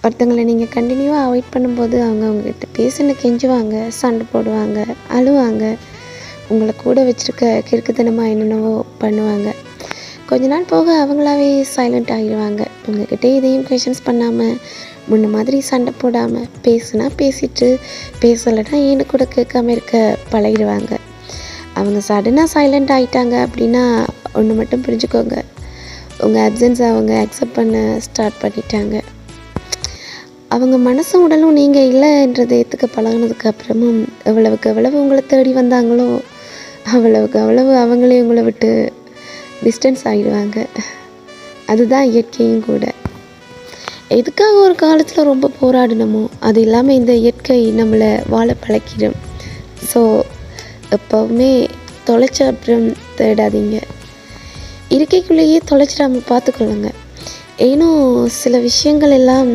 ஒருத்தவங்கள நீங்கள் கண்டினியூவாக அவாய்ட் பண்ணும்போது அவங்க அவங்ககிட்ட பேசுன்னு கெஞ்சுவாங்க, சண்டை போடுவாங்க, அழுவாங்க. உங்களை கூட வச்சுருக்க கிறுக்குத்தனமாக என்னென்னவோ பண்ணுவாங்க. கொஞ்ச நாள் போக அவங்களாவே சைலண்ட் ஆகிடுவாங்க. உங்கள்கிட்ட எதையும் கொஷின்ஸ் பண்ணாமல், முன்ன மாதிரி சண்டை போடாமல், பேசுனா பேசிட்டு, பேசலைன்னா ஏன்னு கூட கேட்காம இருக்க பழகிடுவாங்க. அவங்க சடனாக சைலண்ட் ஆகிட்டாங்க அப்படின்னா ஒன்று மட்டும் புரிஞ்சுக்கோங்க, உங்கள் அப்சன்ஸை அவங்க அக்செப்ட் பண்ண ஸ்டார்ட் பண்ணிட்டாங்க. அவங்க மனசும் உடலும் நீங்கள் இல்லைன்றதை ஏற்றுக்க பழகினதுக்கு அப்புறமும் எவ்வளவுக்கு எவ்வளவு உங்களை தேடி வந்தாங்களோ அவ்வளவுக்கு அவ்வளவு அவங்களே உங்களை விட்டு டிஸ்டன்ஸ் ஆகிடுவாங்க. அதுதான் இயற்கையும் கூட. எதுக்காக ஒரு காலத்தில் ரொம்ப போராடினமோ அது இல்லாமல் இந்த இயற்கை நம்மளை வாழ பழக்கிடும். ஸோ எப்போவுமே தொலைச்ச அப்புறம் தேடாதீங்க, இருக்கைக்குள்ளேயே தொலைச்சிடாமல் பார்த்துக்கொள்ளுங்க. ஏன்னோ சில விஷயங்கள் எல்லாம்